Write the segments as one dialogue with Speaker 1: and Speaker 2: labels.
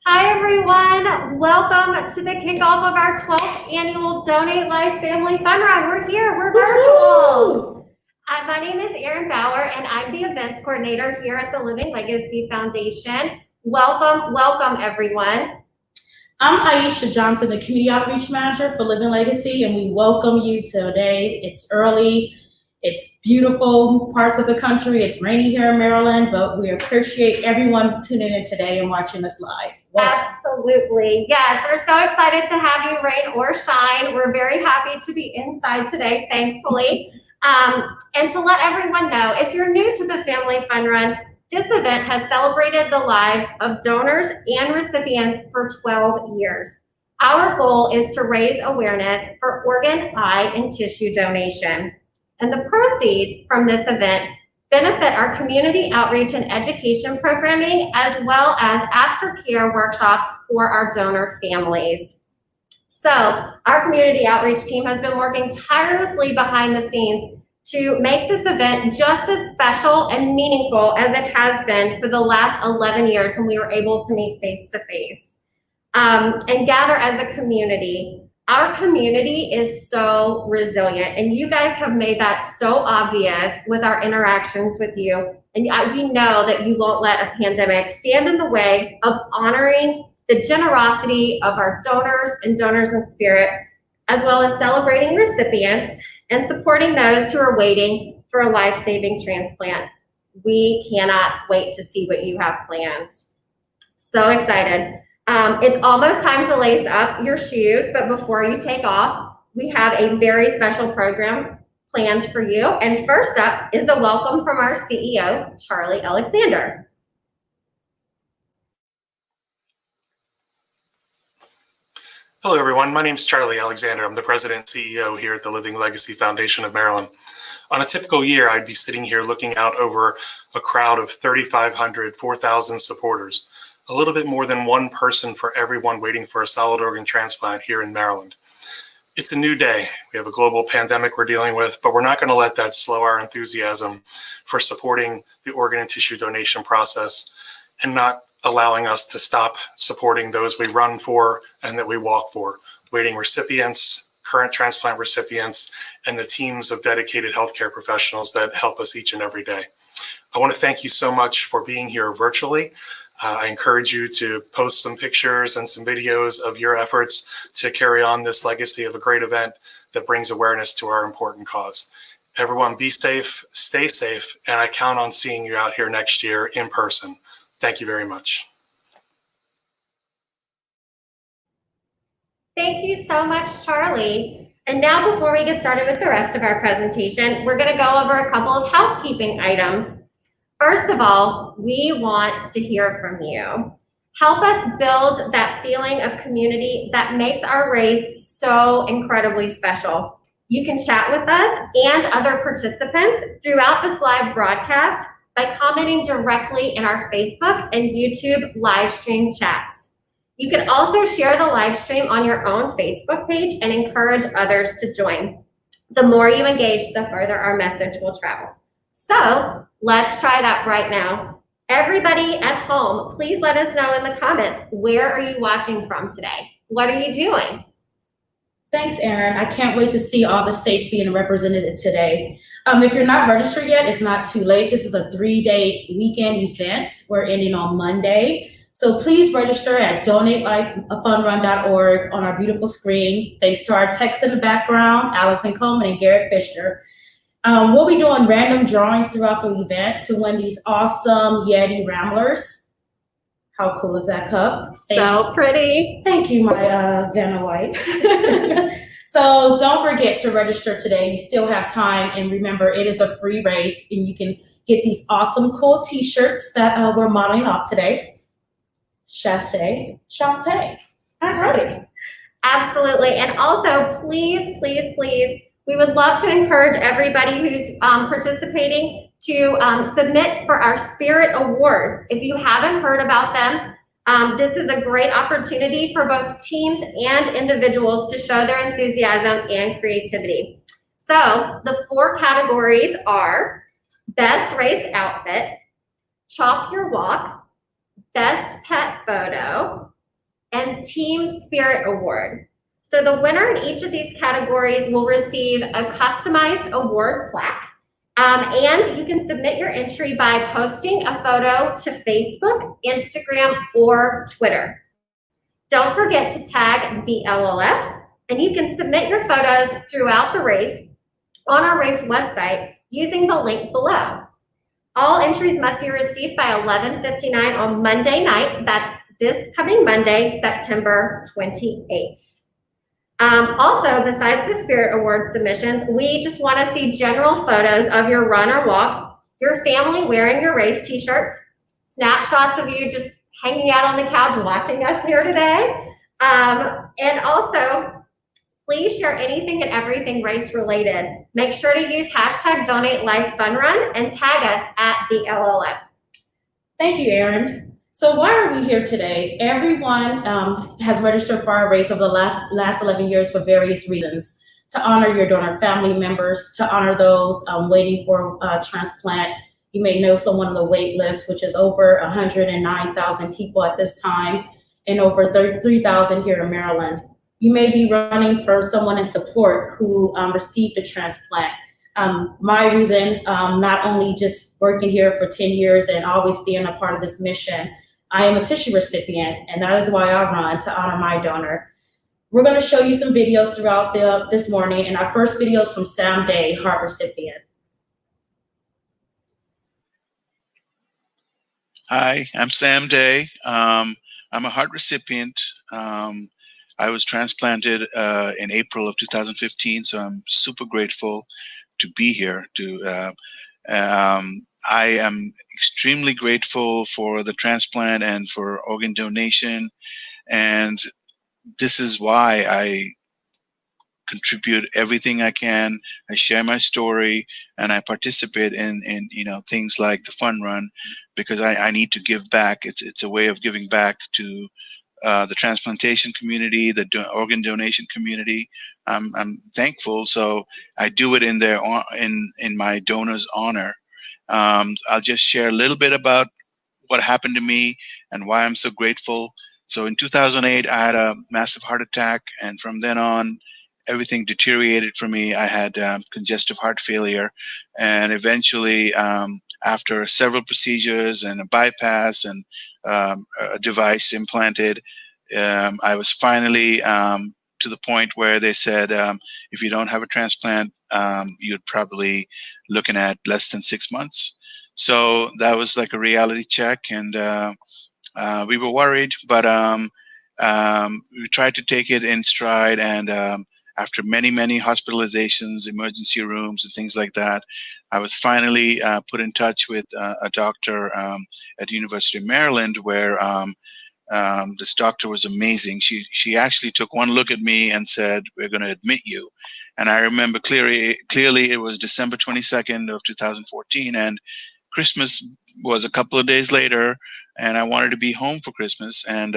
Speaker 1: Hi everyone, welcome to the kickoff of our 12th annual Donate Life Family Fun Run. We're here, we're virtual. My name is Erin Bauer and I'm the events coordinator here at the Living Legacy Foundation. Welcome everyone.
Speaker 2: I'm Aisha Johnson, the Community Outreach Manager for Living Legacy, and we welcome you today. It's early, it's beautiful parts of the country, it's rainy here in Maryland, but we appreciate everyone tuning in today and watching us live.
Speaker 1: Welcome. Absolutely, yes, we're so excited to have you rain or shine. We're very happy to be inside today, thankfully. And to let everyone know, if you're new to the Family Fun Run, this event has celebrated the lives of donors and recipients for 12 years. Our goal is to raise awareness for organ, eye, and tissue donation. And the proceeds from this event benefit our community outreach and education programming, as well as aftercare workshops for our donor families. So our community outreach team has been working tirelessly behind the scenes to make this event just as special and meaningful as it has been for the last 11 years when we were able to meet face-to-face and gather as a community. Our community is so resilient, and you guys have made that so obvious with our interactions with you. And we know that you won't let a pandemic stand in the way of honoring the generosity of our donors and donors in spirit, as well as celebrating recipients and supporting those who are waiting for a life-saving transplant. We cannot wait to see what you have planned. So excited. It's almost time to lace up your shoes, but before you take off, we have a very special program planned for you. And first up is a welcome from our CEO, Charlie Alexander.
Speaker 3: Hello, everyone. My name is Charlie Alexander. I'm the president and CEO here at the Living Legacy Foundation of Maryland. On a typical year, I'd be sitting here looking out over a crowd of 3,500, 4,000 supporters, a little bit more than one person for everyone waiting for a solid organ transplant here in Maryland. It's a new day. We have a global pandemic we're dealing with, but we're not going to let that slow our enthusiasm for supporting the organ and tissue donation process and not allowing us to stop supporting those we run for and that we walk for, waiting recipients, current transplant recipients, and the teams of dedicated healthcare professionals that help us each and every day. I want to thank you so much for being here virtually. I encourage you to post some pictures and some videos of your efforts to carry on this legacy of a great event that brings awareness to our important cause. Everyone be safe, stay safe, and I count on seeing you out here next year in person. Thank you very much.
Speaker 1: Thank you so much, Charlie. And now before we get started with the rest of our presentation, we're going to go over a couple of housekeeping items. First of all, we want to hear from you. Help us build that feeling of community that makes our race so incredibly special. You can chat with us and other participants throughout this live broadcast by commenting directly in our Facebook and YouTube live stream chats. You can also share the live stream on your own Facebook page and encourage others to join. The more you engage, the further our message will travel. So let's try that right now. Everybody at home, please let us know in the comments, where are you watching from today? What are you doing?
Speaker 2: Thanks, Erin. I can't wait to see all the states being represented today. If you're not registered yet, it's not too late. This is a 3-day weekend event. We're ending on Monday. So please register at donatelifefunrun.org on our beautiful screen. Thanks to our techs in the background, Allison Coleman and Garrett Fisher. We'll be doing random drawings throughout the event to win these awesome Yeti Ramblers. How cool is that cup?
Speaker 1: So pretty.
Speaker 2: Thank you, my Vanna Whites. So don't forget to register today. You still have time. And remember, it is a free race and you can get these awesome, cool t-shirts that we're modeling off today. Chassé, Chante. I'm ready.
Speaker 1: Absolutely. And also, please, please, please, we would love to encourage everybody who's participating to submit for our Spirit Awards. If you haven't heard about them, this is a great opportunity for both teams and individuals to show their enthusiasm and creativity. So the 4 categories are Best Race Outfit, Chalk Your Walk, Best Pet Photo, and Team Spirit Award. So the winner in each of these categories will receive a customized award plaque. And you can submit your entry by posting a photo to Facebook, Instagram, or Twitter. Don't forget to tag the LLF, and you can submit your photos throughout the race on our race website using the link below. All entries must be received by 11:59 on Monday night. That's this coming Monday, September 28th. Also, besides the Spirit Award submissions, we just want to see general photos of your run or walk, your family wearing your race t-shirts, snapshots of you just hanging out on the couch watching us here today. And also, please share anything and everything race related. Make sure to use hashtag #DonateLifeFunRun and tag us at the LLF.
Speaker 2: Thank you, Erin. So why are we here today? Everyone has registered for our race over the last 11 years for various reasons: to honor your donor family members, to honor those waiting for transplant. You may know someone on the wait list, which is over 109,000 people at this time, and over 3,000 here in Maryland. You may be running for someone in support who received a transplant. My reason, not only just working here for 10 years and always being a part of this mission, I am a tissue recipient, and that is why I run, to honor my donor. We're going to show you some videos throughout this morning, and our first video is from Sam Day, heart recipient.
Speaker 4: Hi, I'm Sam Day. I'm a heart recipient. I was transplanted in April of 2015, so I'm super grateful to be here. I am extremely grateful for the transplant and for organ donation, and this is why I contribute everything I can. I share my story, and I participate in things like the fun run, because I need to give back. It's a way of giving back to the transplantation community, the organ donation community. I'm thankful, so I do it in my donor's honor. I'll just share a little bit about what happened to me and why I'm so grateful. So in 2008, I had a massive heart attack, and from then on, everything deteriorated for me. I had congestive heart failure, and eventually, after several procedures and a bypass and a device implanted, I was finally to the point where they said, if you don't have a transplant, you'd probably looking at less than 6 months. So that was like a reality check, and we were worried, but we tried to take it in stride. And after many hospitalizations, emergency rooms, and things like that, I was finally put in touch with a doctor at the University of Maryland, where this doctor was amazing. She actually took one look at me and said, "We're going to admit you." And I remember clearly it was December 22nd of 2014, and Christmas was a couple of days later, and I wanted to be home for Christmas. And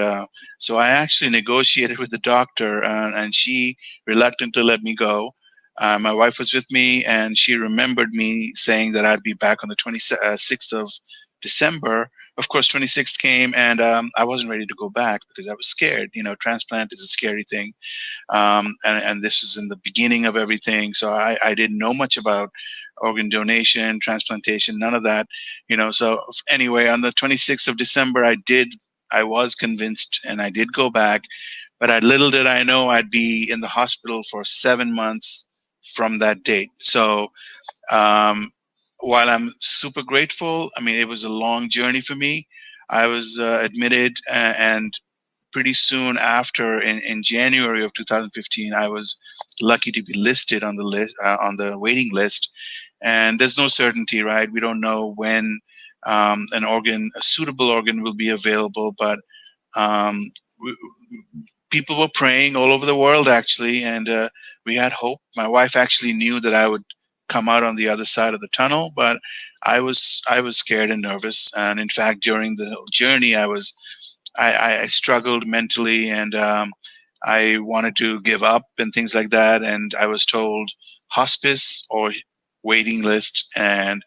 Speaker 4: so I actually negotiated with the doctor, and she reluctantly let me go. My wife was with me, and she remembered me saying that I'd be back on the 26th of December. Of course, 26th came, and I wasn't ready to go back because I was scared. Transplant is a scary thing. And this is in the beginning of everything. So I didn't know much about organ donation, transplantation, none of that. So anyway, on the 26th of December, I was convinced, and I did go back. But little did I know I'd be in the hospital for 7 months from that date. So while I'm super grateful, it was a long journey for me. I was admitted, and pretty soon after, in January of 2015, I was lucky to be listed on the list, on the waiting list. And there's no certainty, right? We don't know when a suitable organ will be available, but people were praying all over the world, actually, and we had hope. My wife actually knew that I would come out on the other side of the tunnel, but I was scared and nervous. And in fact, during the journey, I struggled mentally, and I wanted to give up and things like that. And I was told hospice or waiting list. And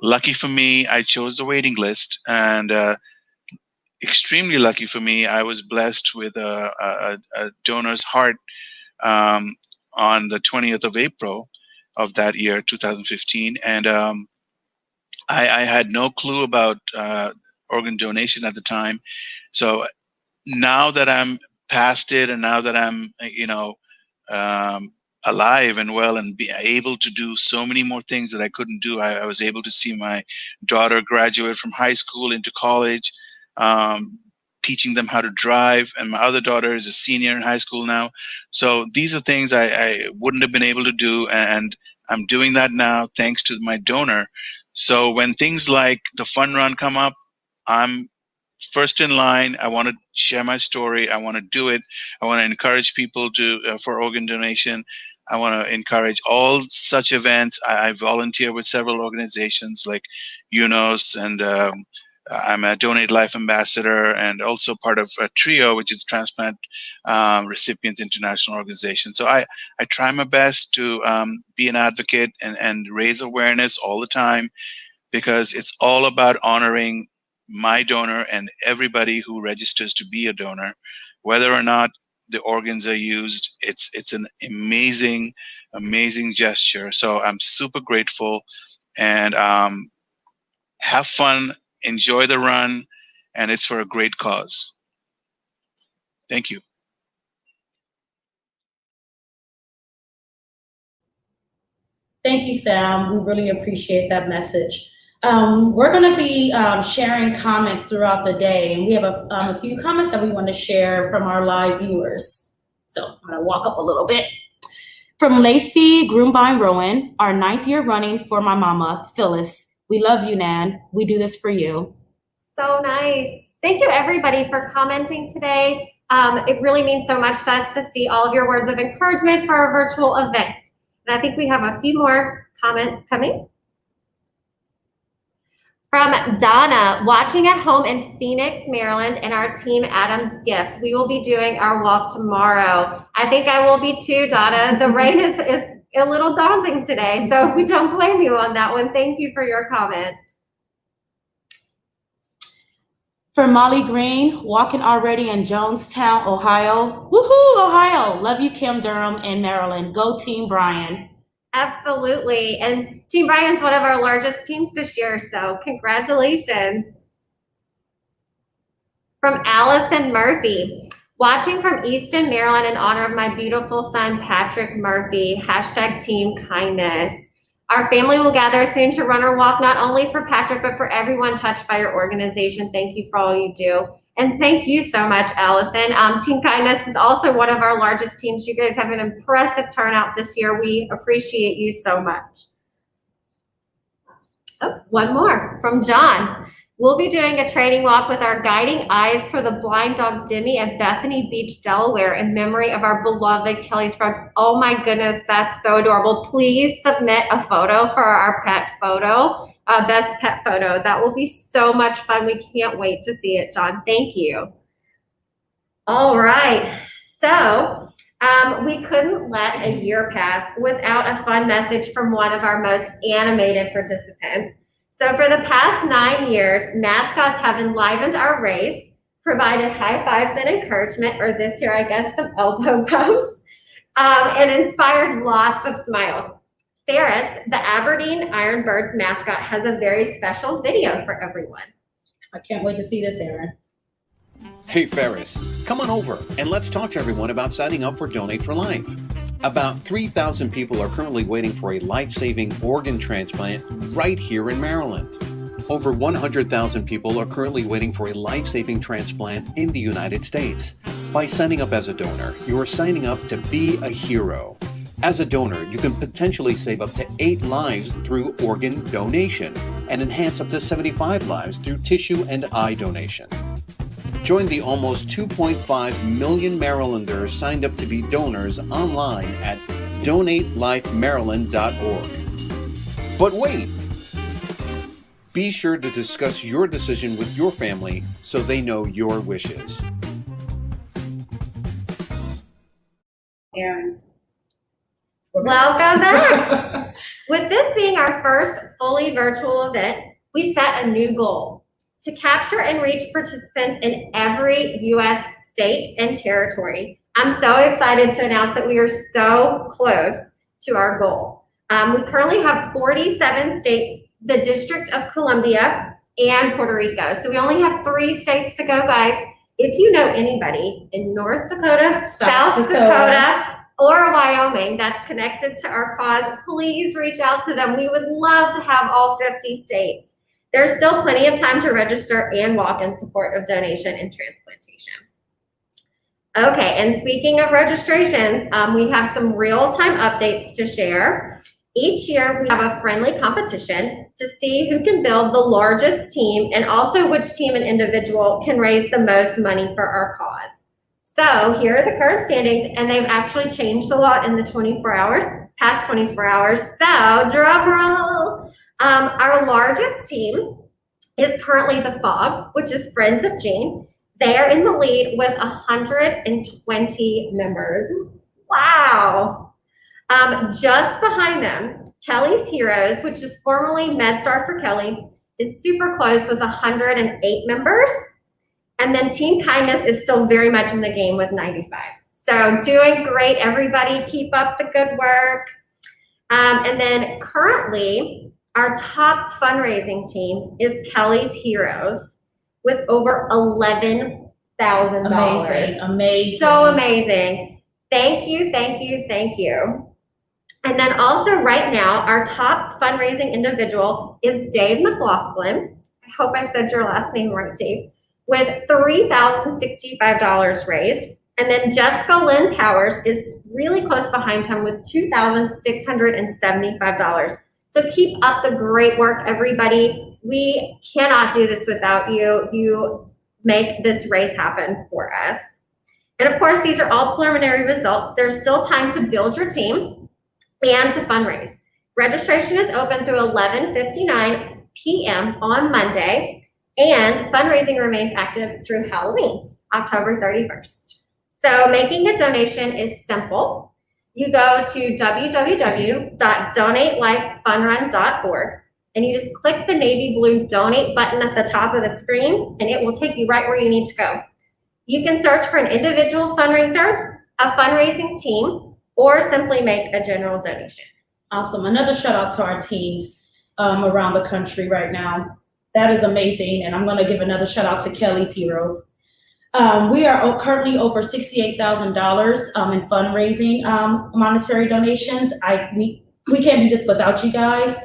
Speaker 4: lucky for me, I chose the waiting list. And extremely lucky for me. I was blessed with a donor's heart on the 20th of April of that year, 2015. And I had no clue about organ donation at the time. So now that I'm past it, and now that I'm, alive and well and be able to do so many more things that I couldn't do, I was able to see my daughter graduate from high school into college, teaching them how to drive. And my other daughter is a senior in high school now. So these are things I wouldn't have been able to do. And I'm doing that now thanks to my donor. So when things like the fun run come up, I'm first in line. I want to share my story. I want to do it. I want to encourage people for organ donation. I want to encourage all such events. I volunteer with several organizations like UNOS, and I'm a Donate Life ambassador, and also part of a TRIO, which is Transplant Recipients International Organization. So I try my best to be an advocate and raise awareness all the time, because it's all about honoring my donor and everybody who registers to be a donor, whether or not the organs are used. It's an amazing gesture. So I'm super grateful, and have fun, enjoy the run, and it's for a great cause. Thank you.
Speaker 2: Thank you, Sam. We really appreciate that message. We're going to be sharing comments throughout the day, and we have a few comments that we want to share from our live viewers. So I'm going to walk up a little bit. From Lacey Groombine Rowan, our 9th year running for my mama, Phyllis. We love you, Nan. We do this for you.
Speaker 1: So nice. Thank you, everybody, for commenting today. It really means so much to us to see all of your words of encouragement for our virtual event. And I think we have a few more comments coming. From Donna, watching at home in Phoenix, Maryland, and our team Adams Gifts. We will be doing our walk tomorrow. I think I will be too, Donna. The rain is a little daunting today, so we don't blame you on that one. Thank you for your comment.
Speaker 2: For Molly Green, walking already in Jonestown, Ohio. Woohoo, Ohio. Love you, Kim Durham and Maryland. Go Team Brian.
Speaker 1: Absolutely. And Team Brian's one of our largest teams this year, so congratulations. From Allison Murphy, watching from Easton, Maryland in honor of my beautiful son, Patrick Murphy, # Team Kindness. Our family will gather soon to run or walk, not only for Patrick, but for everyone touched by your organization. Thank you for all you do. And thank you so much, Allison. Team Kindness is also one of our largest teams. You guys have an impressive turnout this year. We appreciate you so much. Oh, one more from John. We'll be doing a training walk with our guiding eyes for the blind dog Dimmy at Bethany Beach, Delaware, in memory of our beloved Kelly Scruggs. Oh my goodness, that's so adorable. Please submit a photo for our pet photo, best pet photo. That will be so much fun. We can't wait to see it, John. Thank you. All right, so we couldn't let a year pass without a fun message from one of our most animated participants. So for the past 9 years, mascots have enlivened our race, provided high fives and encouragement, or this year, I guess, some elbow bumps, and inspired lots of smiles. Ferris, the Aberdeen Ironbirds mascot, has a very special video for everyone.
Speaker 2: I can't wait to see this, Aaron.
Speaker 5: Hey Ferris, come on over and let's talk to everyone about signing up for Donate for Life. About 3,000 people are currently waiting for a life-saving organ transplant right here in Maryland. Over 100,000 people are currently waiting for a life-saving transplant in the United States. By signing up as a donor, you are signing up to be a hero. As a donor, you can potentially save up to 8 lives through organ donation and enhance up to 75 lives through tissue and eye donation. Join the almost 2.5 million Marylanders signed up to be donors online at donatelifemaryland.org. But wait! Be sure to discuss your decision with your family so they know your wishes.
Speaker 2: Aaron.
Speaker 1: Welcome back. With this being our first fully virtual event, we set a new goal to capture and reach participants in every U.S. state and territory. I'm so excited to announce that we are so close to our goal. We currently have 47 states, the District of Columbia, and Puerto Rico. So we only have 3 states to go, guys. If you know anybody in North Dakota, South Dakota, or Wyoming that's connected to our cause, please reach out to them. We would love to have all 50 states. There's still plenty of time to register and walk in support of donation and transplantation. Okay, and speaking of registrations, we have some real-time updates to share. Each year, we have a friendly competition to see who can build the largest team and also which team and individual can raise the most money for our cause. So here are the current standings, and they've actually changed a lot in the past 24 hours. So drum roll. Our largest team is currently the FOG, which is Friends of Gene. They are in the lead with 120 members. Wow. Just behind them, Kelly's Heroes, which is formerly MedStar for Kelly, is super close with 108 members. And then Team Kindness is still very much in the game with 95. So doing great, everybody. Keep up the good work. And then currently, our top fundraising team is Kelly's Heroes with over $11,000.
Speaker 2: Amazing.
Speaker 1: So amazing. Thank you, thank you, thank you. And then also right now, our top fundraising individual is Dave McLaughlin. I hope I said your last name right, Dave, with $3,065 raised. And then Jessica Lynn Powers is really close behind him with $2,675. So keep up the great work, everybody. We cannot do this without you. You make this race happen for us. And of course, these are all preliminary results. There's still time to build your team and to fundraise. Registration is open through 11:59 p.m. on Monday, and fundraising remains active through Halloween, October 31st. So making a donation is simple. You go to www.donatelifefunrun.org and you just click the navy blue donate button at the top of the screen and it will take you right where you need to go. You can search for an individual fundraiser, a fundraising team, or simply make a general donation.
Speaker 2: Awesome. Another shout out to our teams around the country right now. That is amazing. And I'm going to give another shout out to Kelly's Heroes. We are currently over $68,000 in fundraising monetary donations. We can't do this without you guys.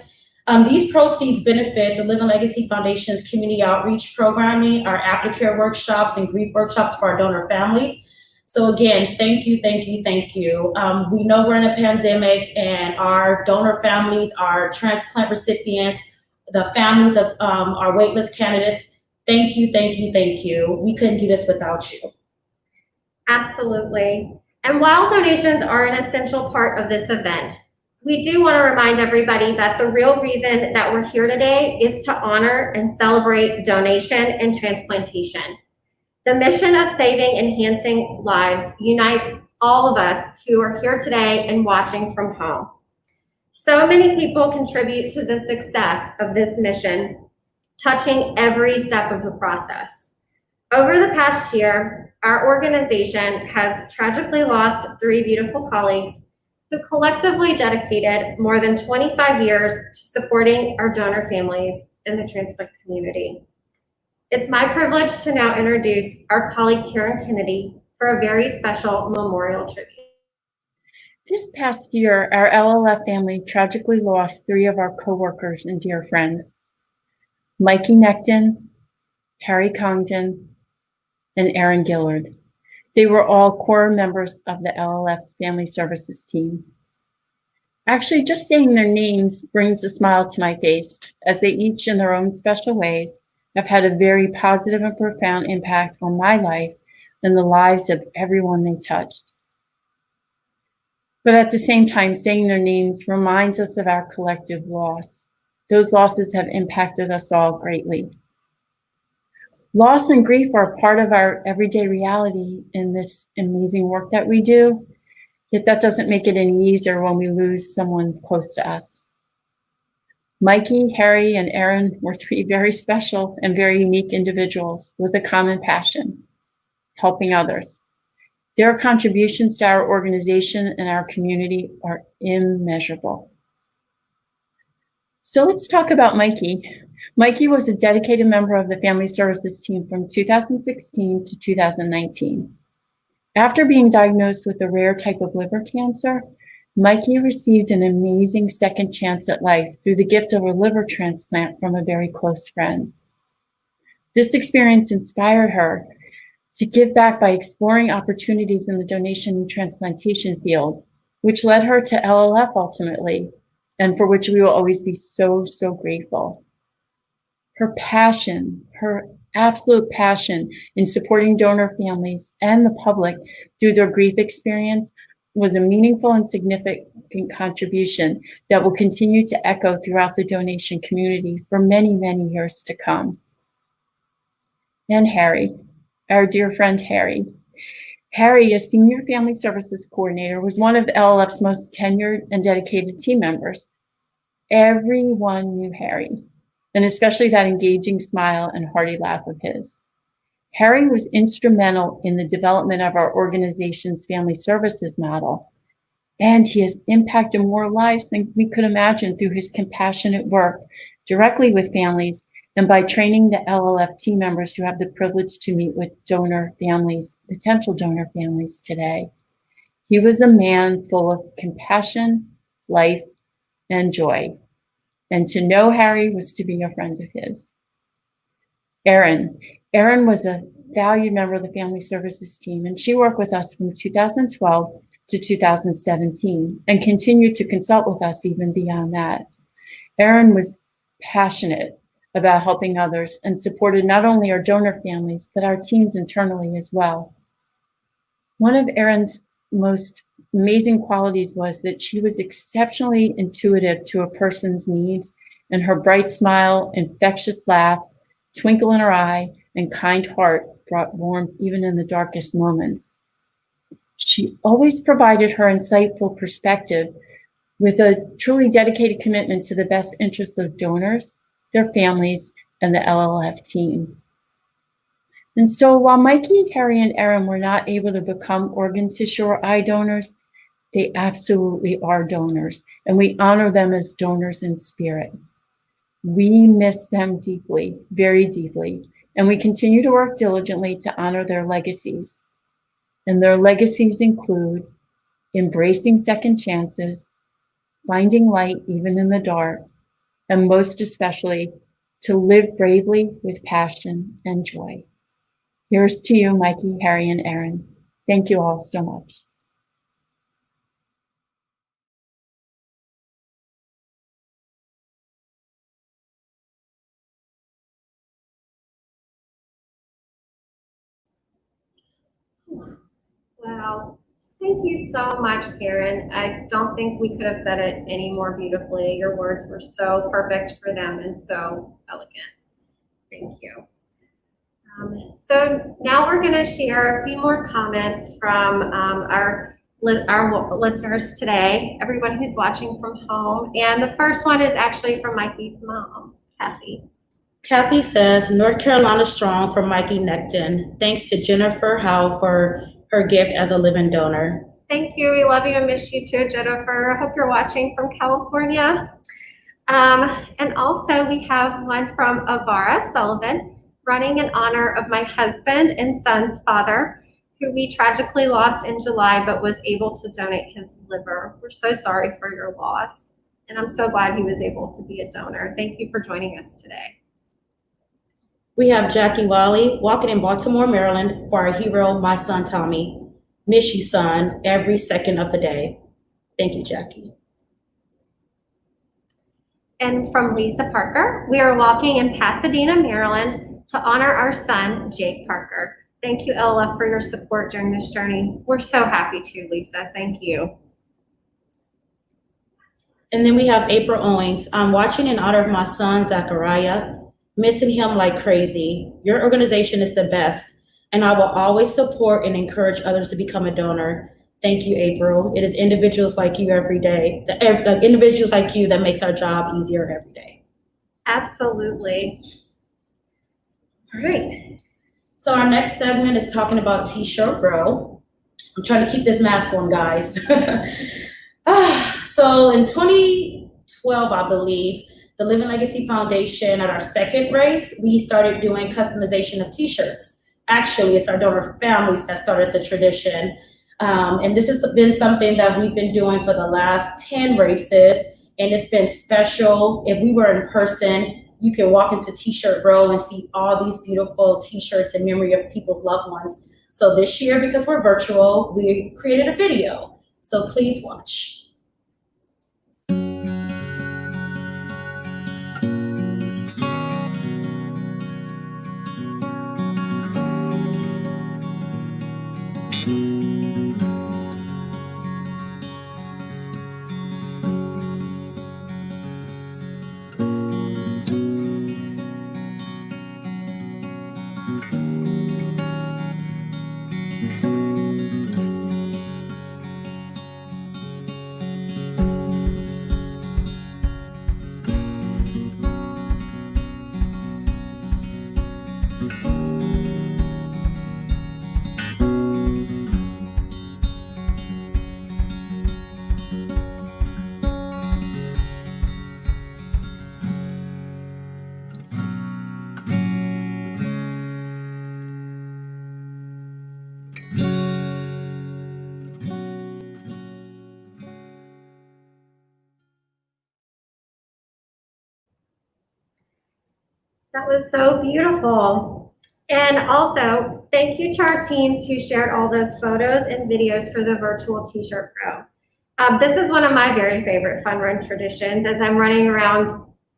Speaker 2: These proceeds benefit the Living Legacy Foundation's community outreach programming, our aftercare workshops and grief workshops for our donor families. So again, thank you, thank you, thank you. We know we're in a pandemic and our donor families, our transplant recipients, the families of our waitlist candidates, thank you, thank you, thank you. We couldn't do this without you.
Speaker 1: Absolutely. And while donations are an essential part of this event, we do want to remind everybody that the real reason that we're here today is to honor and celebrate donation and transplantation. The mission of saving, enhancing lives unites all of us who are here today and watching from home. So many people contribute to the success of this mission, touching every step of the process. Over the past year, our organization has tragically lost 3 beautiful colleagues who collectively dedicated more than 25 years to supporting our donor families in the transplant community. It's my privilege to now introduce our colleague Karen Kennedy for a very special memorial tribute.
Speaker 6: This past year, our LLF family tragically lost 3 of our coworkers and dear friends. Mikey Necton, Harry Congdon, and Aaron Gillard. They were all core members of the LLF's Family Services team. Actually, just saying their names brings a smile to my face, as they each in their own special ways have had a very positive and profound impact on my life and the lives of everyone they touched. But at the same time, saying their names reminds us of our collective loss. Those losses have impacted us all greatly. Loss and grief are part of our everyday reality in this amazing work that we do, yet that doesn't make it any easier when we lose someone close to us. Mikey, Harry, and Aaron were three very special and very unique individuals with a common passion, helping others. Their contributions to our organization and our community are immeasurable. So let's talk about Mikey. Mikey was a dedicated member of the Family Services team from 2016 to 2019. After being diagnosed with a rare type of liver cancer, Mikey received an amazing second chance at life through the gift of a liver transplant from a very close friend. This experience inspired her to give back by exploring opportunities in the donation and transplantation field, which led her to LLF ultimately, and for which we will always be so, so grateful. Her passion, her absolute passion in supporting donor families and the public through their grief experience was a meaningful and significant contribution that will continue to echo throughout the donation community for many, many years to come. And Harry, our dear friend Harry. Harry, a senior family services coordinator, was one of LLF's most tenured and dedicated team members. Everyone knew Harry, and especially that engaging smile and hearty laugh of his. Harry was instrumental in the development of our organization's family services model, and he has impacted more lives than we could imagine through his compassionate work directly with families and by training the LLF team members who have the privilege to meet with donor families, potential donor families today. He was a man full of compassion, life, and joy. And to know Harry was to be a friend of his. Erin was a valued member of the Family Services team, and she worked with us from 2012 to 2017 and continued to consult with us even beyond that. Erin was passionate about helping others and supported not only our donor families, but our teams internally as well. One of Erin's most amazing qualities was that she was exceptionally intuitive to a person's needs, and her bright smile, infectious laugh, twinkle in her eye, and kind heart brought warmth even in the darkest moments. She always provided her insightful perspective with a truly dedicated commitment to the best interests of donors, their families, and the LLF team. And so while Mikey, Harry, and Erin were not able to become organ tissue or eye donors, they absolutely are donors, and we honor them as donors in spirit. We miss them deeply, very deeply, and we continue to work diligently to honor their legacies. And their legacies include embracing second chances, finding light even in the dark, and most especially, to live bravely with passion and joy. Here's to you, Mikey, Harry, and Erin. Thank you all so much.
Speaker 1: Wow. Thank you so much, Karen. I don't think we could have said it any more beautifully. Your words were so perfect for them and so elegant. Thank you. So now we're going to share a few more comments from our listeners today, everyone who's watching from home. And the first one is actually from Mikey's mom, Kathy.
Speaker 2: Kathy says, North Carolina strong for Mikey Necton. Thanks to Jennifer Howe for her gift as a living donor.
Speaker 1: Thank you. We love you and miss you too, Jennifer. I hope you're watching from California. And also we have one from Avara Sullivan, running in honor of my husband and son's father, who we tragically lost in July, but was able to donate his liver. We're so sorry for your loss, and I'm so glad he was able to be a donor. Thank you for joining us today.
Speaker 2: We have Jackie Wiley walking in Baltimore, Maryland for our hero, my son Tommy. Miss you, son, every second of the day. Thank you, Jackie.
Speaker 1: And from Lisa Parker, we are walking in Pasadena, Maryland to honor our son, Jake Parker. Thank you, LLF, for your support during this journey. We're so happy to, Lisa. Thank you.
Speaker 2: And then we have April Owens. I'm watching in honor of my son, Zachariah, missing him like crazy. Your organization is the best, and I will always support and encourage others to become a donor. Thank you, April. It is individuals like you every day, individuals like you that makes our job easier every day.
Speaker 1: Absolutely. All right.
Speaker 2: So our next segment is talking about T-shirt Row. I'm trying to keep this mask on, guys. So in 2012, I believe, the Living Legacy Foundation, at our second race, we started doing customization of T-shirts. Actually, it's our donor families that started the tradition. And this has been something that we've been doing for the last 10 races, and it's been special. If we were in person, you can walk into T-shirt Row and see all these beautiful T-shirts in memory of people's loved ones. So this year, because we're virtual, we created a video. So please watch.
Speaker 1: That was so beautiful. And also, thank you to our teams who shared all those photos and videos for the virtual T-shirt Pro. This is one of my very favorite fun run traditions, as I'm running around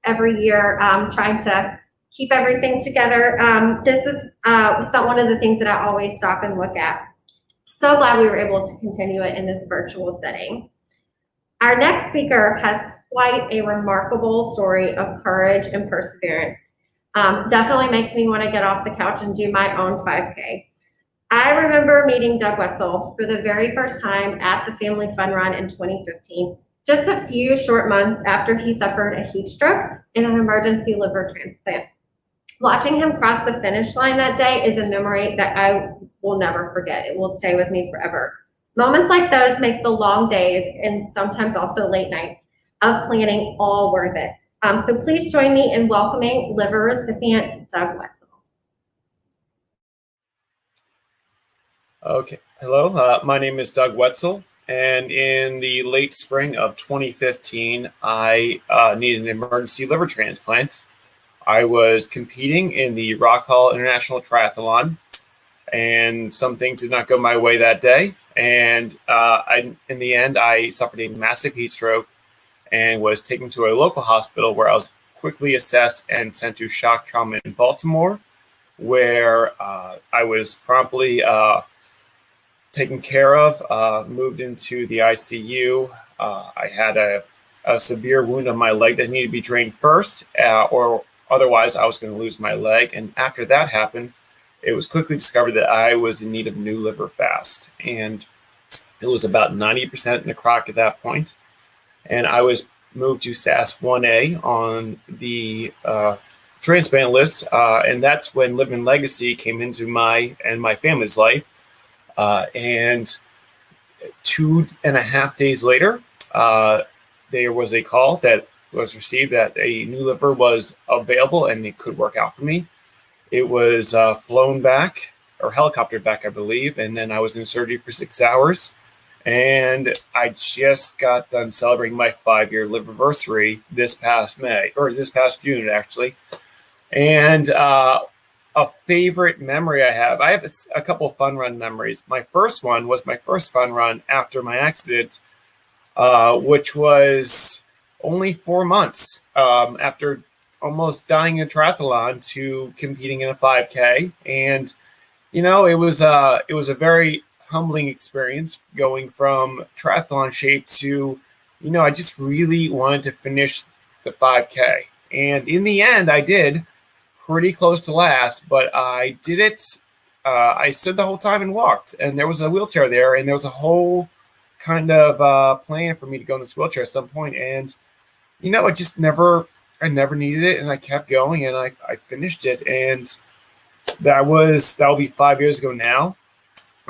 Speaker 1: every year trying to keep everything together. This is one of the things that I always stop and look at. So glad we were able to continue it in this virtual setting. Our next speaker has quite a remarkable story of courage and perseverance. Definitely makes me want to get off the couch and do my own 5K. I remember meeting Doug Wetzel for the very first time at the Family Fun Run in 2015, just a few short months after he suffered a heat stroke and an emergency liver transplant. Watching him cross the finish line that day is a memory that I will never forget. It will stay with me forever. Moments like those make the long days and sometimes also late nights of planning all worth it. So please join me in welcoming liver recipient Doug Wetzel.
Speaker 7: Okay, hello, my name is Doug Wetzel, and in the late spring of 2015, I needed an emergency liver transplant. I was competing in the Rock Hall International Triathlon, and some things did not go my way that day, and in the end, I suffered a massive heat stroke and was taken to a local hospital where I was quickly assessed and sent to shock trauma in Baltimore, where I was promptly taken care of, moved into the ICU. I had a severe wound on my leg that needed to be drained first, or otherwise I was going to lose my leg. And after that happened, it was quickly discovered that I was in need of new liver fast. And it was about 90% in the crock at that point. And I was moved to SAS 1A on the transplant list. And that's when Living Legacy came into my and my family's life. And 2.5 days later, there was a call that was received that a new liver was available and it could work out for me. It was flown back, or helicoptered back, I believe, and then I was in surgery for 6 hours. And I just got done celebrating my 5-year liverversary this past June, actually. And a favorite memory I have a couple of fun run memories. My first one was my first fun run after my accident, which was only 4 months after almost dying in a triathlon to competing in a 5K. And, you know, it was a very humbling experience going from triathlon shape to, you know, I just really wanted to finish the 5K. And in the end, I did pretty close to last, but I did it. I stood the whole time and walked, and there was a wheelchair there, and there was a whole kind of plan for me to go in this wheelchair at some point, and I never needed it, and I kept going, and I finished it, and that'll be 5 years ago now.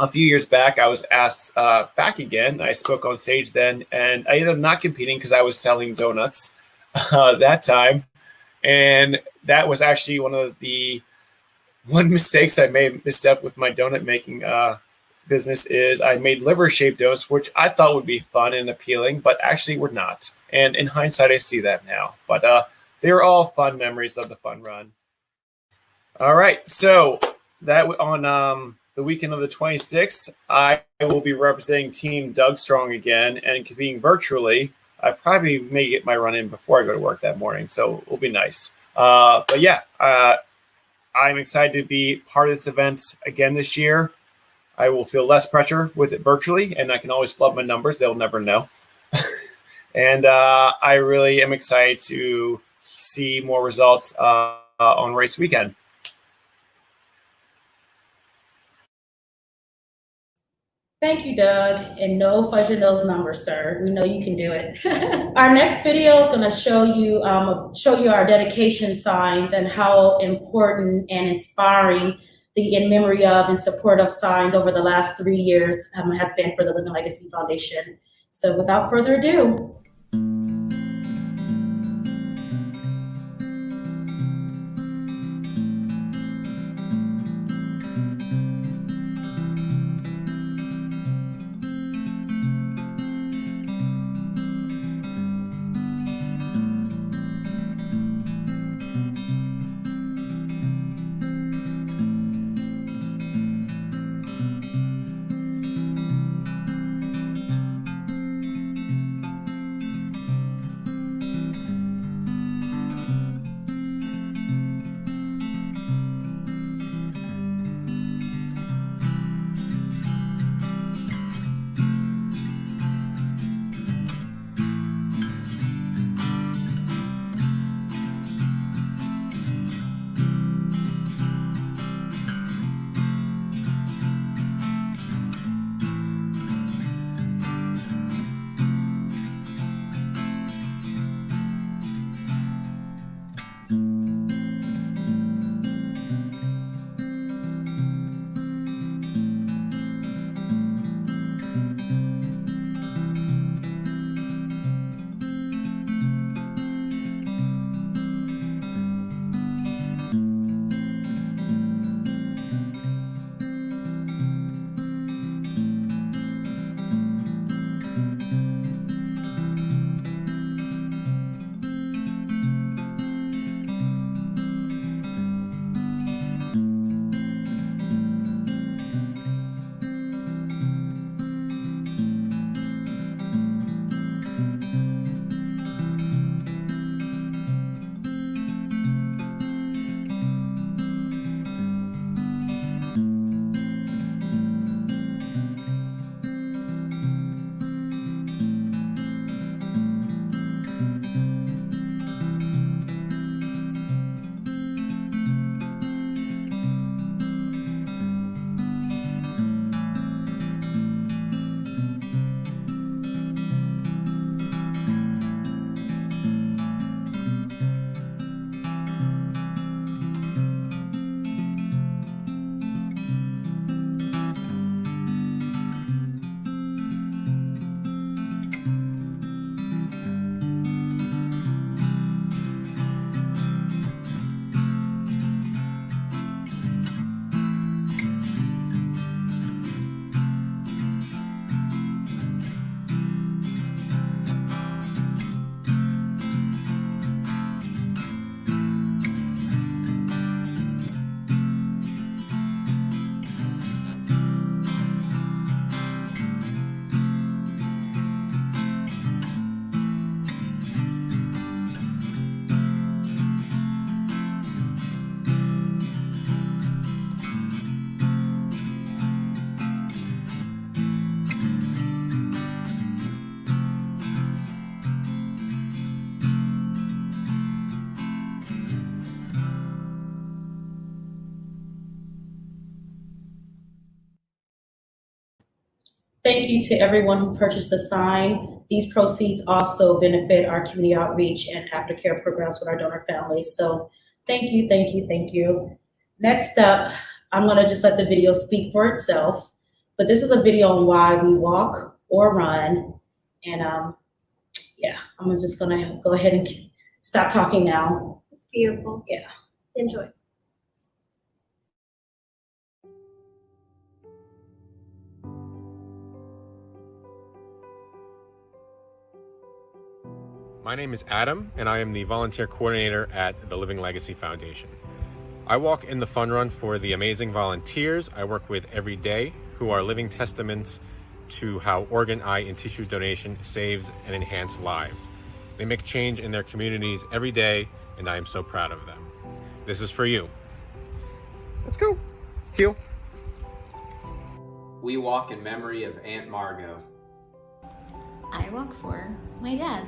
Speaker 7: A few years back, I was asked back again. I spoke on stage then, and I ended up not competing because I was selling donuts that time, and that was actually one mistakes I made misstep with my donut making business is I made liver shaped donuts, which I thought would be fun and appealing, but actually were not. And in hindsight, I see that now. But they were all fun memories of the fun run. All right, so that on the weekend of the 26th, I will be representing Team Doug Strong again and competing virtually. I probably may get my run in before I go to work that morning, so it'll be nice. But yeah, I'm excited to be part of this event again this year. I will feel less pressure with it virtually, and I can always flub my numbers. They'll never know. And I really am excited to see more results on race weekend.
Speaker 2: Thank you, Doug. And no fudging those numbers, sir. We know you can do it. Our next video is going to show you our dedication signs and how important and inspiring the in memory of and support of signs over the last 3 years has been for the Living Legacy Foundation. So without further ado. Thank you to everyone who purchased a sign. These proceeds also benefit our community outreach and aftercare programs with our donor families. So thank you, thank you, thank you. Next up, I'm gonna just let the video speak for itself. But this is a video on why we walk or run. And yeah, I'm just gonna go ahead and stop talking now.
Speaker 1: It's beautiful.
Speaker 2: Yeah.
Speaker 1: Enjoy.
Speaker 8: My name is Adam, and I am the volunteer coordinator at the Living Legacy Foundation. I walk in the fun run for the amazing volunteers I work with every day who are living testaments to how organ, eye, and tissue donation saves and enhances lives. They make change in their communities every day, and I am so proud of them. This is for you. Let's go. Heel.
Speaker 9: We walk in memory of Aunt Margot.
Speaker 10: I walk for my dad.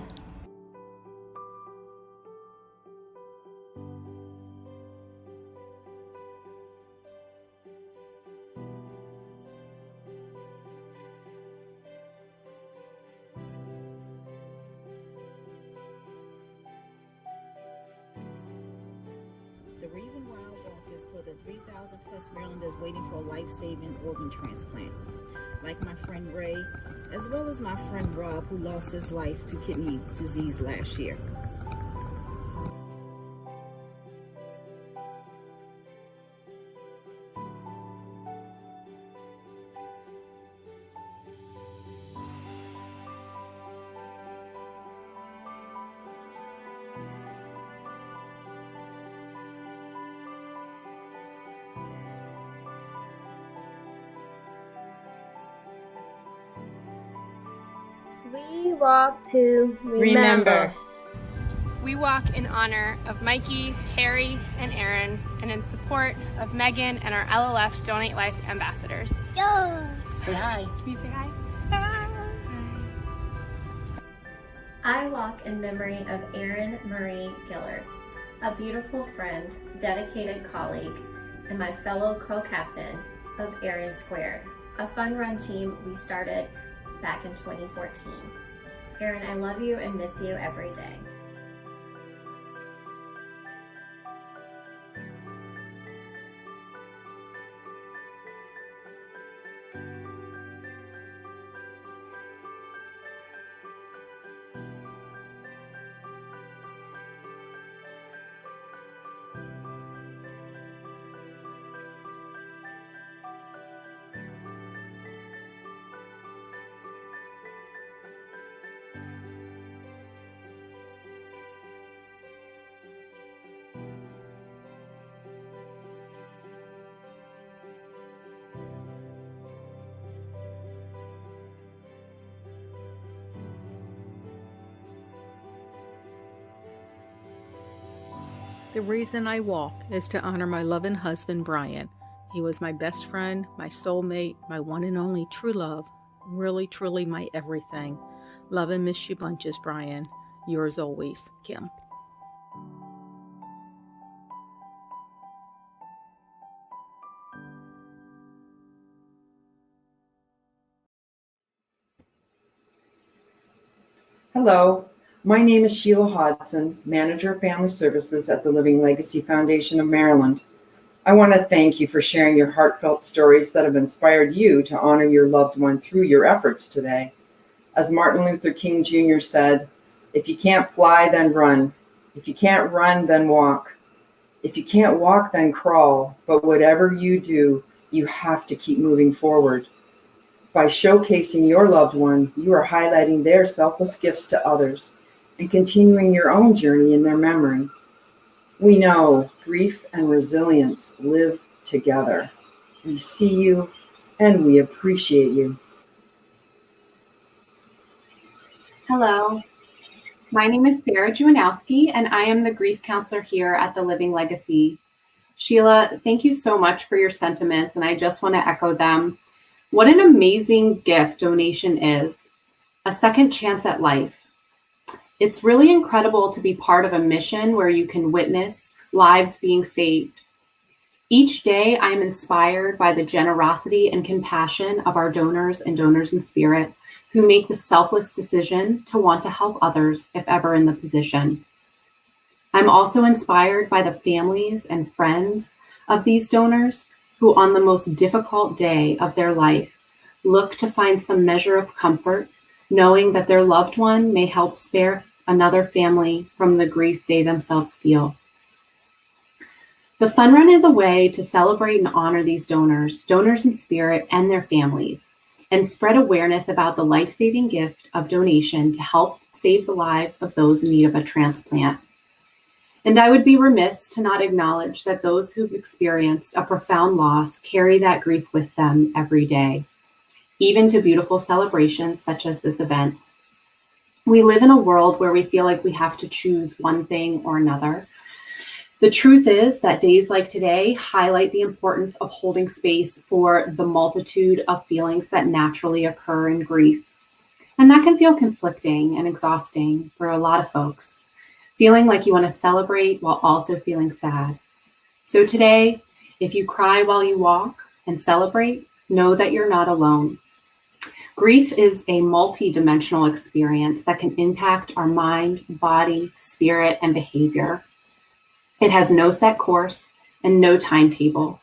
Speaker 11: The reason why I walk is for the 3,000 plus Marylanders waiting for a life-saving organ transplant, like my friend Ray, as well as my friend Rob, who lost his life to kidney disease last year.
Speaker 12: We walk to remember.
Speaker 13: We walk in honor of Mikey, Harry, and Aaron, and in support of Megan and our LLF Donate Life ambassadors.
Speaker 12: Yo!
Speaker 10: Say hi.
Speaker 13: Can you say hi?
Speaker 1: I walk in memory of Erin Marie Gillard, a beautiful friend, dedicated colleague, and my fellow co-captain of Erin Squared, a fun run team we started back in 2014. Erin, I love you and miss you every day.
Speaker 14: The reason I walk is to honor my loving husband, Brian. He was my best friend, my soulmate, my one and only true love, really, truly my everything. Love and miss you bunches, Brian. Yours always, Kim.
Speaker 15: Hello, my name is Sheila Hodson, Manager of Family Services at the Living Legacy Foundation of Maryland. I want to thank you for sharing your heartfelt stories that have inspired you to honor your loved one through your efforts today. As Martin Luther King Jr. said, if you can't fly, then run. If you can't run, then walk. If you can't walk, then crawl. But whatever you do, you have to keep moving forward. By showcasing your loved one, you are highlighting their selfless gifts to others and continuing your own journey in their memory. We know grief and resilience live together. We see you and we appreciate you.
Speaker 16: Hello, my name is Sarah Juwanowski, and I am the grief counselor here at the Living Legacy. Sheila, thank you so much for your sentiments, and I just want to echo them. What an amazing gift donation is, a second chance at life. It's really incredible to be part of a mission where you can witness lives being saved. Each day, I am inspired by the generosity and compassion of our donors and donors in spirit who make the selfless decision to want to help others if ever in the position. I'm also inspired by the families and friends of these donors who, on the most difficult day of their life, look to find some measure of comfort, knowing that their loved one may help spare another family from the grief they themselves feel. The Fun Run is a way to celebrate and honor these donors, donors in spirit, and their families, and spread awareness about the life-saving gift of donation to help save the lives of those in need of a transplant. And I would be remiss to not acknowledge that those who've experienced a profound loss carry that grief with them every day, even to beautiful celebrations such as this event. We live in a world where we feel like we have to choose one thing or another. The truth is that days like today highlight the importance of holding space for the multitude of feelings that naturally occur in grief. And that can feel conflicting and exhausting for a lot of folks, feeling like you want to celebrate while also feeling sad. So today, if you cry while you walk and celebrate, know that you're not alone. Grief is a multi-dimensional experience that can impact our mind, body, spirit, and behavior. It has no set course and no timetable.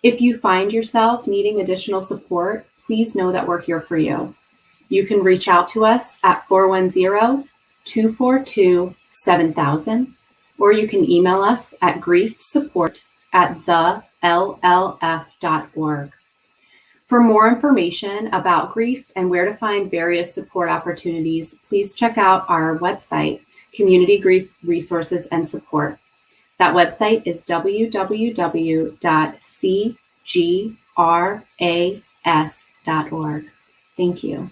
Speaker 16: If you find yourself needing additional support, please know that we're here for you. You can reach out to us at 410-242-7000, or you can email us at griefsupport@thelllf.org. For more information about grief and where to find various support opportunities, please check out our website, Community Grief Resources and Support. That website is www.cgras.org. Thank you.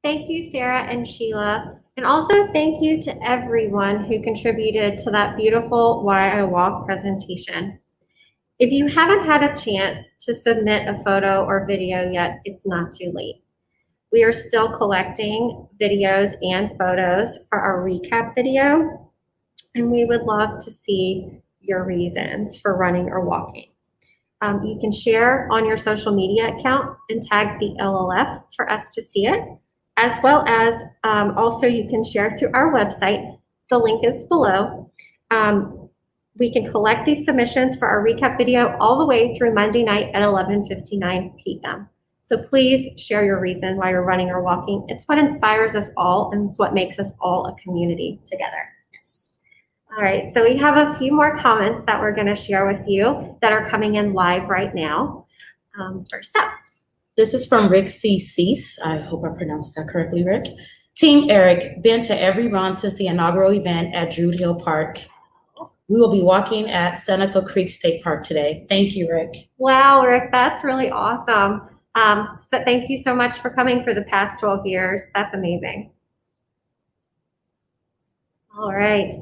Speaker 1: Thank you, Sarah and Sheila. And also thank you to everyone who contributed to that beautiful Why I Walk presentation. If you haven't had a chance to submit a photo or video yet, it's not too late. We are still collecting videos and photos for our recap video, and we would love to see your reasons for running or walking. You can share on your social media account and tag the LLF for us to see it, as well as also you can share through our website. The link is below. We can collect these submissions for our recap video all the way through Monday night at 11:59 p.m. So please share your reason why you're running or walking. It's what inspires us all, and it's what makes us all a community together. All right, so we have a few more comments that we're going to share with you that are coming in live right now. First up.
Speaker 2: This is from Rick C. Cease. I hope I pronounced that correctly, Rick. Team Eric, been to every run since the inaugural event at Druid Hill Park. We will be walking at Seneca Creek State Park today. Thank you, Rick.
Speaker 1: Wow, Rick, that's really awesome. So thank you so much for coming for the past 12 years. That's amazing. All right.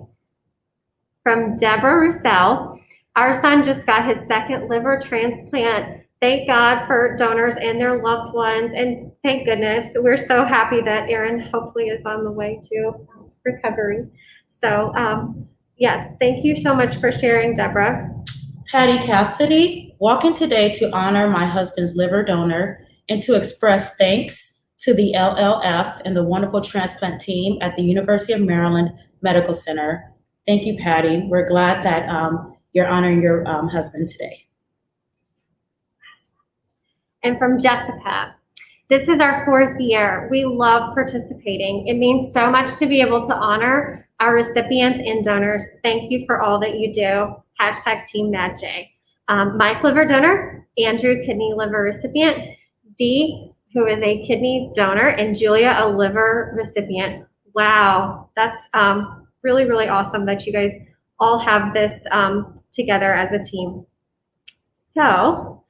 Speaker 1: From Deborah Roussel, our son just got his second liver transplant. Thank God for donors and their loved ones. And thank goodness, we're so happy that Aaron hopefully is on the way to recovery. So yes, thank you so much for sharing, Deborah.
Speaker 2: Patty Cassidy, walking today to honor my husband's liver donor and to express thanks to the LLF and the wonderful transplant team at the University of Maryland Medical Center. Thank you, Patty. We're glad that you're honoring your husband today.
Speaker 1: And from Jessica, this is our 4th year. We love participating. It means so much to be able to honor our recipients and donors. Thank you for all that you do. Hashtag Team Mad J. Mike, liver donor, Andrew, kidney liver recipient, Dee, who is a kidney donor, and Julia, a liver recipient. Wow, that's really, really awesome that you guys all have this together as a team. So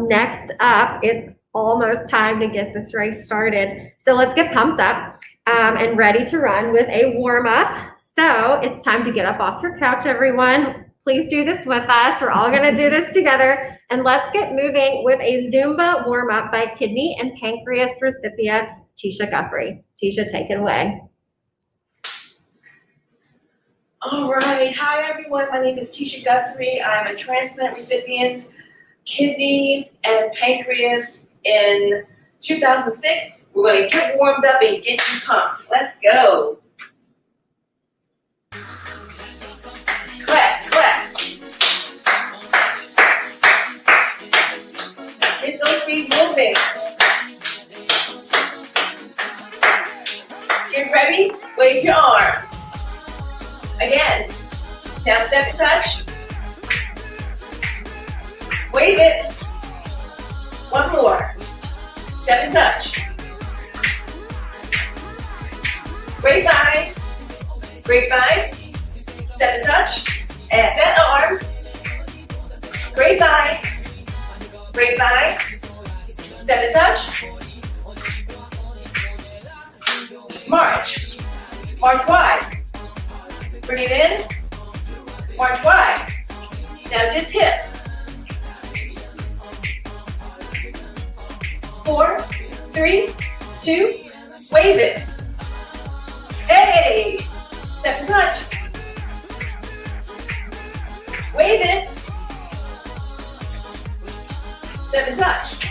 Speaker 1: next up, it's almost time to get this race started. So let's get pumped up and ready to run with a warm up. So it's time to get up off your couch, everyone. Please do this with us. We're all gonna do this together. And let's get moving with a Zumba warm up by kidney and pancreas recipient, Tisha Guthrie. Tisha, take it away.
Speaker 17: All right. Hi, everyone. My name is Tisha Guthrie. I'm a transplant recipient, kidney and pancreas in 2006. We're going to get warmed up and get you pumped. Let's go. Clap, clap. Get those feet moving. Get ready. Wave your arms. Again. Now step and touch. Wave it. One more. Step and touch. Grapevine. Grapevine. Step and touch. Add that arm. Grapevine. Grapevine. Step and touch. March. March wide. Bring it in. March wide. Now just hips. 4, 3, 2, wave it. Hey! Step and touch. Wave it. Step and touch.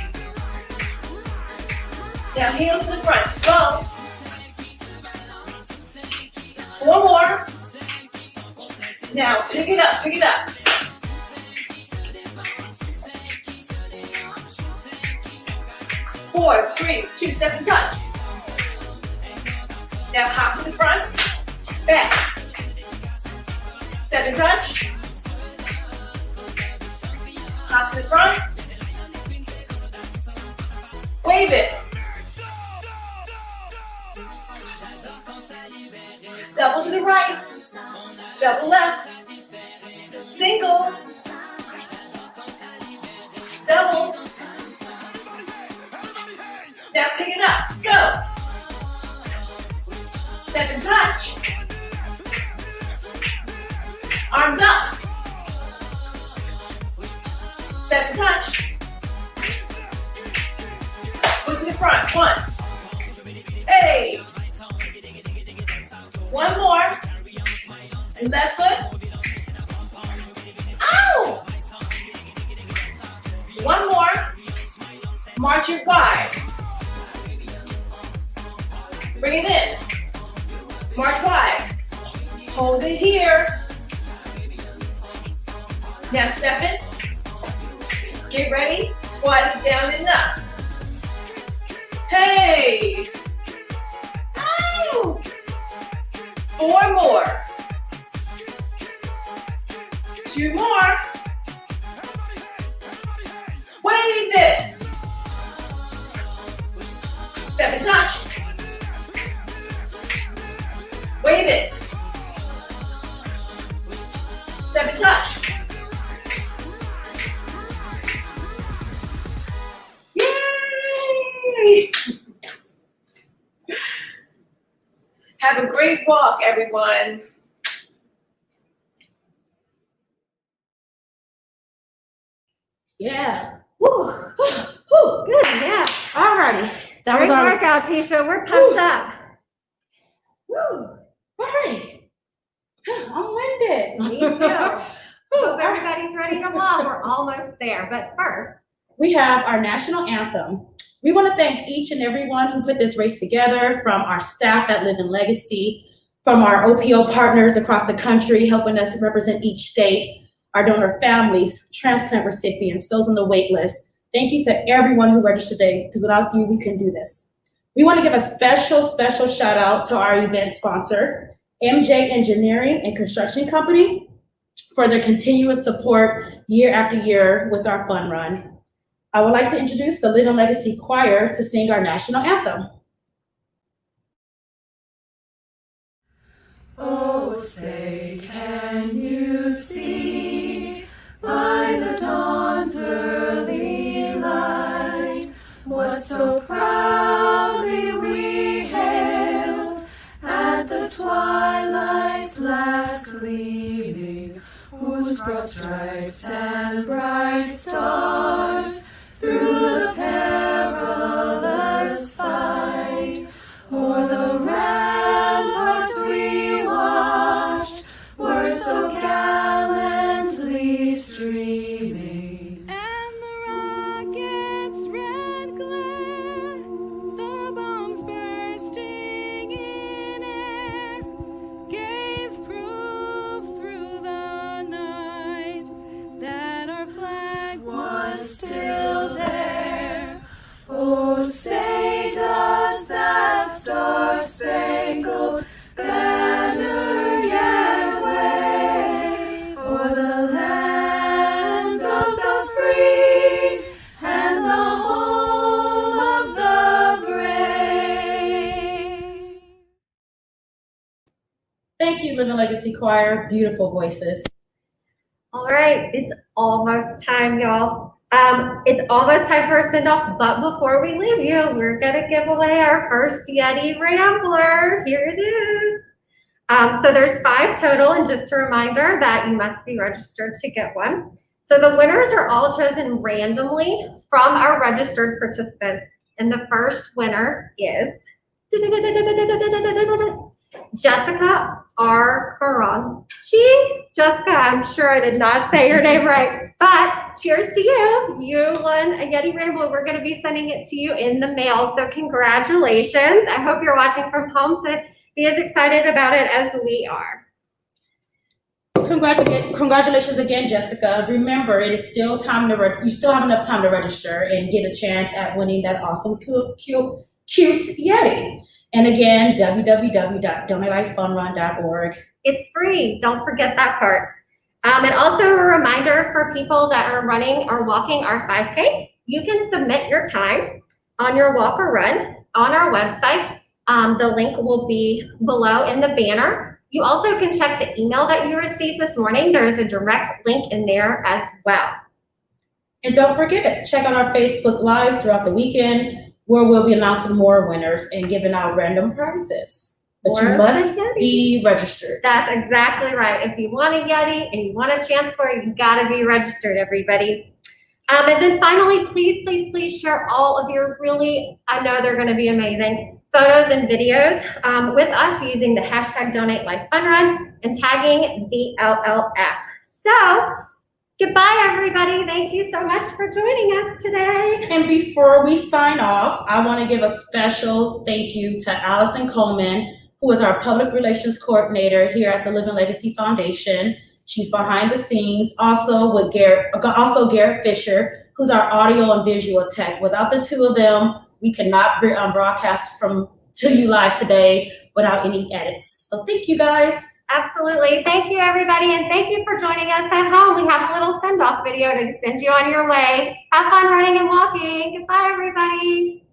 Speaker 17: Now heel to the front, slow. 4 more. Now pick it up, pick it up. 4, 3, 2, step and touch. Now hop to the front, back. Step and touch. Hop to the front. Wave it. Double to the right. Double left. Singles. Doubles. Now pick it up. Go. Step and touch. Arms up. Step and touch. Foot to the front. 1. Hey. 1 more. Left foot. Ow! 1 more. March it wide. Bring it in. March wide. Hold it here. Now step it. Get ready. Squat it down and up. Hey! Ow! 4 more. 2 more. Wave it. Step and touch. Wave it. Step and touch. Yay! Have a great walk, everyone.
Speaker 2: Yeah.
Speaker 1: Woo.
Speaker 2: Whew.
Speaker 1: Good, yeah.
Speaker 2: All righty. That
Speaker 1: Great
Speaker 2: was our
Speaker 1: workout, Tisha. We're pumped up.
Speaker 2: Woo. All right. I'm winded.
Speaker 1: Me too. Hope everybody's ready to walk. We're almost there. But first,
Speaker 2: We have our national anthem. We want to thank each and everyone who put this race together, from our staff at Live in Legacy, from our OPO partners across the country helping us represent each state, our donor families, transplant recipients, those on the wait list. Thank you to everyone who registered today, because without you, we couldn't do this. We want to give a special shout out to our event sponsor, MJ Engineering and Construction Company, for their continuous support year after year with our fun run. I would like to introduce the Live in Legacy Choir to sing our national anthem.
Speaker 18: Oh, say, can you see by the dawn's early light what so proudly we hailed at the twilight's last gleaming, whose broad stripes and bright stars through the perilous fight o'er the ramparts we watched, was still there. Oh, say does that star-spangled banner yet wave o'er the land of the free and the home of the brave?
Speaker 2: Thank you, Living Legacy Choir. Beautiful voices.
Speaker 1: All right, it's almost time, y'all. It's almost time for a send-off, but before we leave you, we're gonna give away our first Yeti Rambler. Here it is. So there's 5 total, and just a reminder that you must be registered to get one. So the winners are all chosen randomly from our registered participants, and the first winner is Jessica R. Caron. Jessica, I'm sure I did not say your name right, but cheers to you. You won a Yeti Rambler. We're going to be sending it to you in the mail, so congratulations. I hope you're watching from home to be as excited about it as we are.
Speaker 2: Congratulations again, Jessica. Remember, it is still time to you still have enough time to register and get a chance at winning that awesome, cute Yeti. And again, www.donatelifefunrun.org.
Speaker 1: It's free. Don't forget that part. And also a reminder for people that are running or walking our 5K, you can submit your time on your walk or run on our website. The link will be below in the banner. You also can check the email that you received this morning. There's a direct link in there as well.
Speaker 2: And don't forget, check out our Facebook Lives throughout the weekend, where we'll be announcing more winners and giving out random prizes. But you must be registered.
Speaker 1: That's exactly right. If you want a Yeti and you want a chance for it, you gotta be registered, everybody. And then finally, please, please, please share all of your I know they're gonna be amazing, photos and videos with us using the hashtag #DonateLifeFunRun and tagging the LLF. So, goodbye, everybody. Thank you so much for joining us today.
Speaker 2: And before we sign off, I want to give a special thank you to Allison Coleman, who is our public relations coordinator here at the Living Legacy Foundation. She's behind the scenes. Also Garrett Fisher, who's our audio and visual tech. Without the two of them, we cannot broadcast to you live today without any edits. So thank you, guys.
Speaker 1: Absolutely. Thank you, everybody, and thank you for joining us at home. We have a little send-off video to send you on your way. Have fun running and walking. Goodbye, everybody.